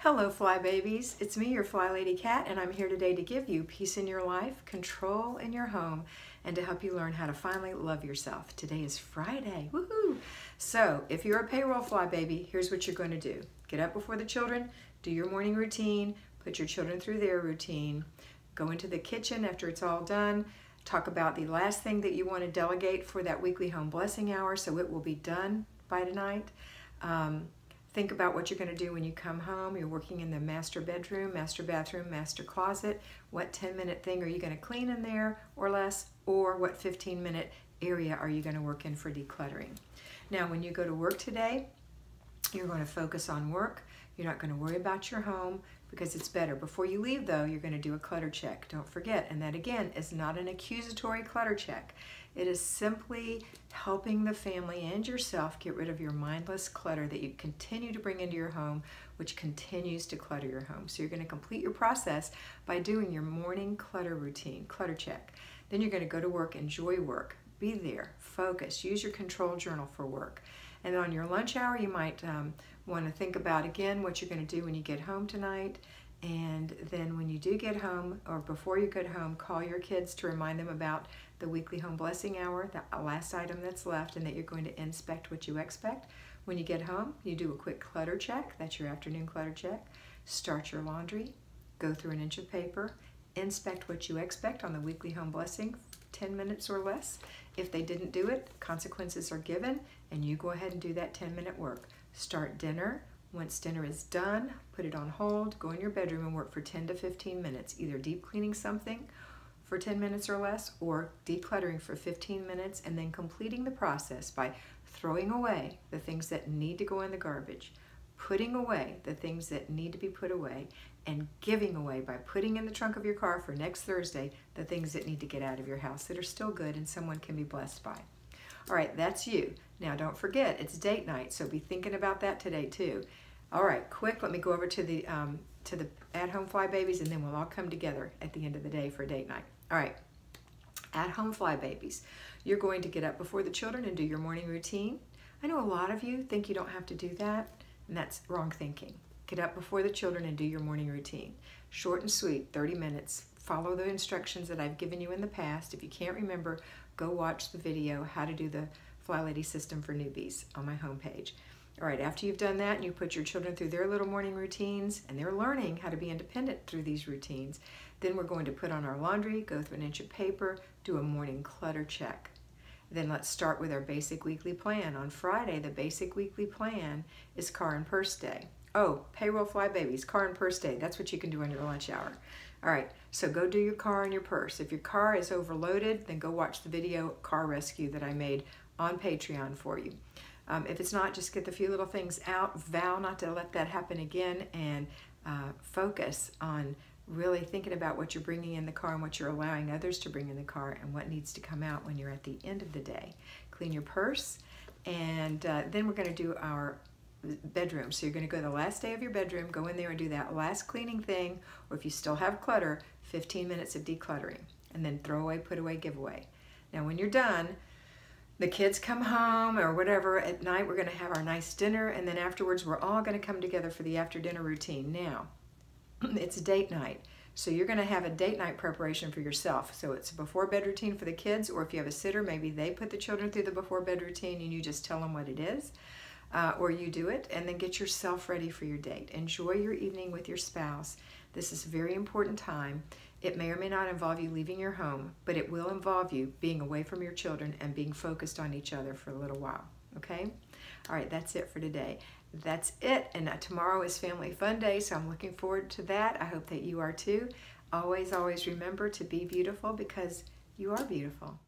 Hello Fly Babies, it's me, your Flylady Kat, and I'm here today to give you peace in your life, control in your home, and to help you learn how to finally love yourself. Today is Friday, woohoo! So if you're a payroll Fly Baby, here's what you're going to do. Get up before the children, do your morning routine, put your children through their routine, go into the kitchen after it's all done, talk about the last thing that you want to delegate for that weekly home blessing hour so it will be done by tonight. Think about what you're going to do when you come home. You're working in the master bedroom, master bathroom, master closet. What 10-minute thing are you going to clean in there or less? Or what 15-minute area are you going to work in for decluttering? Now, when you go to work today, you're going to focus on work. You're not going to worry about your home because it's better. Before you leave, though, you're going to do a clutter check. Don't forget, and that, again, is not an accusatory clutter check. It is simply helping the family and yourself get rid of your mindless clutter that you continue to bring into your home, which continues to clutter your home. So you're going to complete your process by doing your morning clutter routine, clutter check. Then you're going to go to work, enjoy work, be there, focus, use your control journal for work. And on your lunch hour, you might want to think about, again, what you're going to do when you get home tonight. And then when you do get home, or before you get home, call your kids to remind them about the weekly home blessing hour, the last item that's left, and that you're going to inspect what you expect. When you get home, you do a quick clutter check. That's your afternoon clutter check. Start your laundry, go through an inch of paper, inspect what you expect on the weekly home blessing, 10 minutes or less. If they didn't do it, consequences are given, and you go ahead and do that 10-minute work. Start dinner. Once dinner is done, put it on hold, go in your bedroom and work for 10 to 15 minutes, either deep cleaning something for 10 minutes or less, or decluttering for 15 minutes, and then completing the process by throwing away the things that need to go in the garbage, putting away the things that need to be put away, and giving away by putting in the trunk of your car for next Thursday the things that need to get out of your house that are still good and someone can be blessed by. All right, that's you. Now don't forget, it's date night, so be thinking about that today too. All right, quick, let me go over to the at-home Fly Babies, and then we'll all come together at the end of the day for date night. All right, at-home Fly Babies, you're going to get up before the children and do your morning routine. I know a lot of you think you don't have to do that, and that's wrong thinking. Get up before the children and do your morning routine. Short and sweet, 30 minutes. Follow the instructions that I've given you in the past. If you can't remember, go watch the video, How to Do the Flylady System for Newbies, on my homepage. All right, after you've done that and you put your children through their little morning routines and they're learning how to be independent through these routines, then we're going to put on our laundry, go through an inch of paper, do a morning clutter check. Then let's start with our basic weekly plan. On Friday, the basic weekly plan is car and purse day. Oh, payroll Fly Babies, car and purse day. That's what you can do on your lunch hour. All right, so go do your car and your purse. If your car is overloaded, then go watch the video Car Rescue that I made on Patreon for you. If it's not, just get the few little things out, vow not to let that happen again, and focus on really thinking about what you're bringing in the car and what you're allowing others to bring in the car and what needs to come out when you're at the end of the day. Clean your purse, and then we're going to do our bedroom. So you're going to go the last day of your bedroom, go in there and do that last cleaning thing, or if you still have clutter, 15 minutes of decluttering, and then throw away, put away, give away. Now when you're done, the kids come home or whatever, at night we're going to have our nice dinner, and then afterwards we're all going to come together for the after dinner routine. Now, it's date night, so you're going to have a date night preparation for yourself. So it's a before bed routine for the kids, or if you have a sitter, maybe they put the children through the before bed routine and you just tell them what it is, or you do it, and then get yourself ready for your date. Enjoy your evening with your spouse. This is a very important time. It may or may not involve you leaving your home, but it will involve you being away from your children and being focused on each other for a little while, okay? All right, that's it for today. That's it, and tomorrow is Family Fun Day, so I'm looking forward to that. I hope that you are too. Always, always remember to be beautiful, because you are beautiful.